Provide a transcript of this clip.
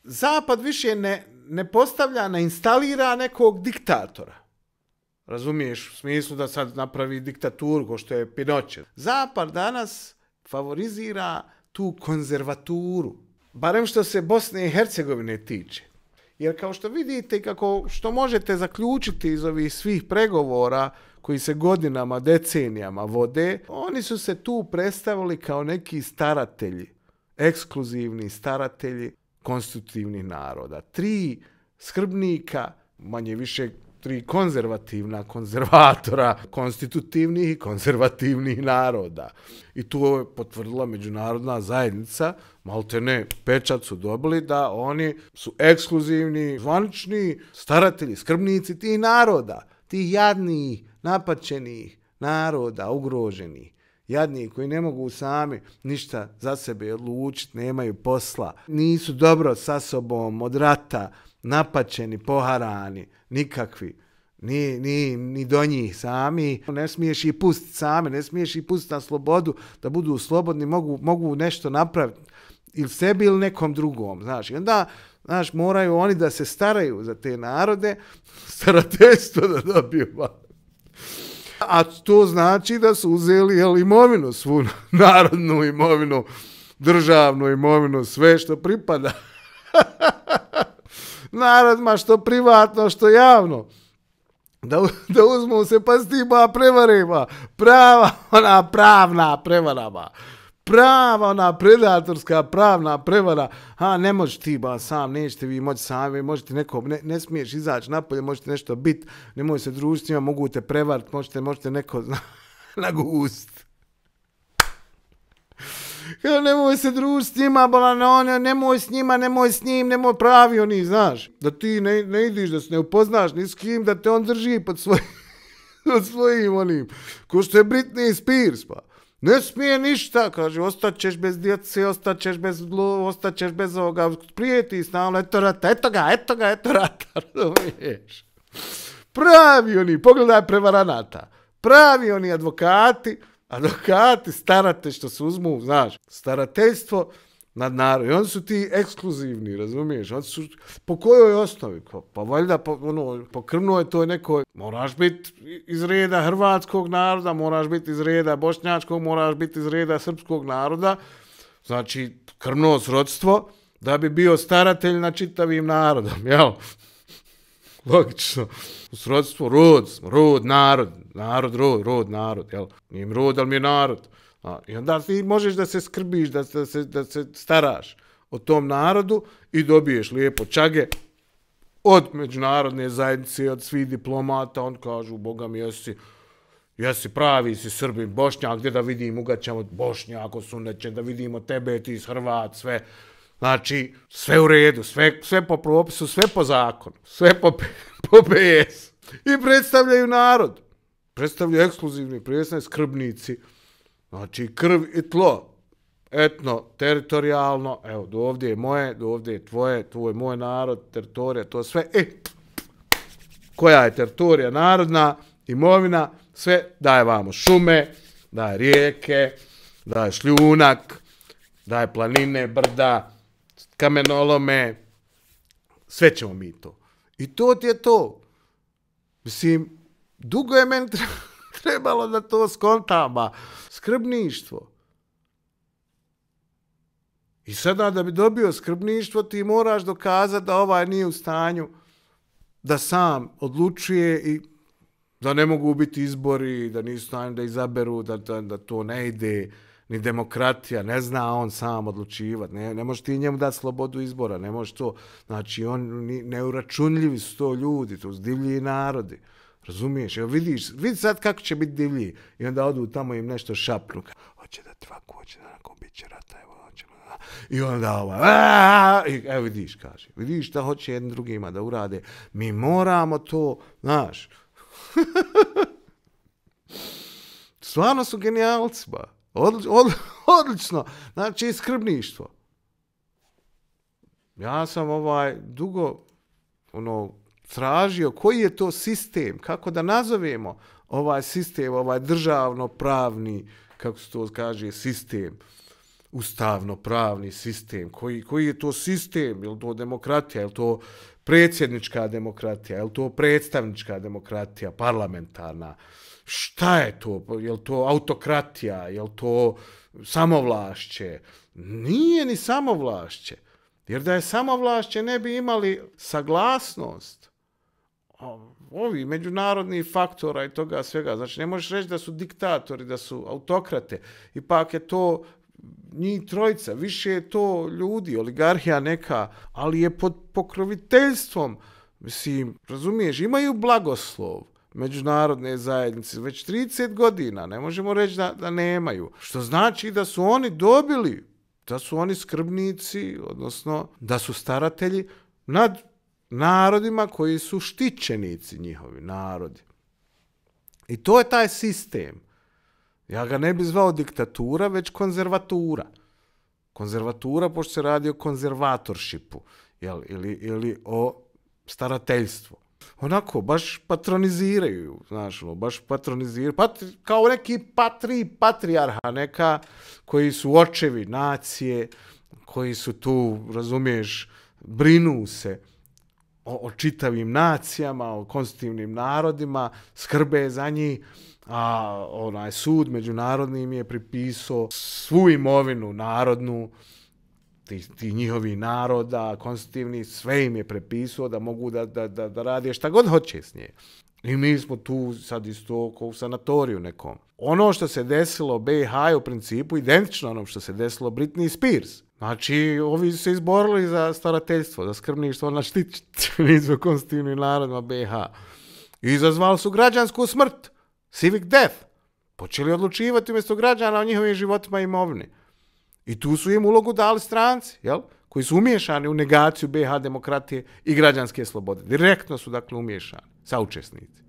Zapad više ne postavlja, ne instalira nekog diktatora. Razumiješ, u smislu da sad napravi diktaturu, ko što je Pinochet. Zapad danas favorizira tu konzervaturu, barem što se Bosne i Hercegovine tiče. Jer kao što vidite, što možete zaključiti iz ovih svih pregovora koji se godinama, decenijama vode, oni su se tu predstavili kao neki staratelji, ekskluzivni staratelji konstitutivnih naroda. 3 skrbnika, manje više 3 konzervativna konzervatora konstitutivnih i konzervativnih naroda. I tu je potvrdila međunarodna zajednica, maltene pečat su dobili da oni su ekskluzivni, zvanični staratelji, skrbnici tih naroda, tih jadnih, napaćenih naroda, ugroženih. Jadni koji ne mogu sami ništa za sebe odlučiti, nemaju posla, nisu dobro sa sobom od rata, napaćeni, poharani, nikakvi, ni do njih sami. Ne smiješ ih pustiti sami, ne smiješ ih pustiti na slobodu, da budu slobodni, mogu nešto napraviti ili sebi ili nekom drugom. Znaš. I onda moraju oni da se staraju za te narode, starateljstvo da dobiju. A to znači da su uzeli imovinu, svu narodnu imovinu, državnu imovinu, sve što pripada narodima, što privatno, što javno. Da uzmu se pa s tima prevarima. Pravna prevarama. Prava ona predatorska pravna prevara. Ne možeš ti sam, nećete vi moći sami, možete nekom, ne smiješ izaći napolje, možete nešto biti, nemoj se družiti s njima, mogu te prevariti, možete neko nagust. Nemoj se družiti s njima, nemoj s njima, nemoj s njim, nemoj pravi oni, znaš. Da ti ne idiš, da se ne upoznaš ni s kim, da te on drži pod svojim onim. Ko što je Britney Spears, pa. Ne smije ništa, kaže, ostaćeš bez djece, ostaćeš bez ovoga, prijeti stalno, eto ga, razumiješ. Pravi oni, pogledaj prevaranata, pravi oni advokati, starate što se uzmu, znaš, starateljstvo nad narodom. I oni su ti ekskluzivni, razumiješ? Oni su, po kojoj osnovi? Pa valjda po krvnoj toj nekoj, moraš biti iz reda hrvatskog naroda, moraš biti iz reda bošnjačkog, moraš biti iz reda srpskog naroda. Znači, krvno srodstvo da bi bio staratelj nad narodom, jel? Logično. Srodstvo, rod, narod, jel? Nije mi rod, ali mi je narod. I onda ti možeš da se skrbiš, da se staraš o tom narodu i dobiješ lijepo čage od međunarodne zajednice, od svih diplomata. On kažu, Boga mi jesi pravi, si Srbin, Bošnjak, gdje da vidim, ugaćamo Bošnjak, osuneće, da vidimo tebe, ti iz Hrvat, sve. Znači, sve u redu, sve po propisu, sve po zakonu, sve po PS. I predstavljaju narod. Predstavljaju ekskluzivni predstavnici, skrbnici. Znači, krv i tlo, etno, teritorijalno, evo, do ovdje je moje, do ovdje je tvoje, tvoj je moj narod, teritorija, to sve. Koja je teritorija narodna, imovina, sve daje vamo šume, daje rijeke, daje šljunak, daje planine, brda, kamenolome, sve ćemo mi to. I to ti je to. Mislim, dugo je meni trebalo da to skontama. Skrbništvo. I sada da bi dobio skrbništvo ti moraš dokazati da ovaj nije u stanju da sam odlučuje i da ne mogu biti izbori, da nisu stanju da izaberu, da to ne ide, ni demokratija, ne zna on sam odlučivati. Ne možeš ti njemu dati slobodu izbora, ne možeš to. Znači, neuračunljivi su to ljudi, to su divlji narodi. Razumiješ? Evo vidi sad kako će biti divlji. I onda odu tamo im nešto šapnu. Hoće da tvaku, hoće da nakon bit će rata, evo, hoćemo da... I onda evo vidiš, kaže. Vidiš šta hoće jednim drugima da urade. Mi moramo to, znaš. Stvarno su genijalci, ba. Odlično. Znači, skrbništvo. Ja sam dugo, tražio koji je to sistem, kako da nazovemo ovaj sistem, ovaj državno-pravni, kako se to kaže, sistem ustavno-pravni sistem, koji je to sistem, je li to demokratija, je li to predsjednička demokratija, je li to predstavnička demokratija, parlamentarna, šta je to, je li to autokratija, je li to samovlašće, nije ni samovlašće, jer da je samovlašće ne bi imali saglasnost ovi međunarodnih faktora i toga svega. Znači, ne možeš reći da su diktatori, da su autokrate. Ipak je to njih trojica, više je to ljudi, oligarhija neka, ali je pod pokroviteljstvom, mislim, razumiješ, imaju blagoslov međunarodne zajednice već 30 godina, ne možemo reći da nemaju. Što znači da su oni dobili, da su oni skrbnici, odnosno da su staratelji nad narodima koji su štićenici njihovi narodi. I to je taj sistem. Ja ga ne bi zvao diktatura, već konzervatura. Konzervatura, pošto se radi o konzervatorshipu, ili o starateljstvu. Onako, baš patroniziraju, znaš, baš patroniziraju, kao neki patrijarha neka, koji su očevi nacije, koji su tu, razumiješ, brinu se o čitavim nacijama, o konstitutivnim narodima, skrbe za njih, a onaj sud međunarodni im je pripisao svu imovinu narodnu, ti njihovi naroda, konstitutivni, sve im je prepisao da mogu da rade šta god hoće s nje. I mi smo tu sad isto kao u sanatoriju nekom. Ono što se desilo BiH je u principu identično onom što se desilo Britney Spears. Znači, ovi su se izborili za starateljstvo, za skrbništvo na štićeništvo konstitutivnim narodima BiH. I izazvali su građansku smrt, civic death. Počeli odlučivati umjesto građana o njihovim životima i imovini. I tu su im ulogu dali stranci, jel? Koji su umiješani u negaciju BiH demokratije i građanske slobode. Direktno su, dakle, umiješani, saučesnici.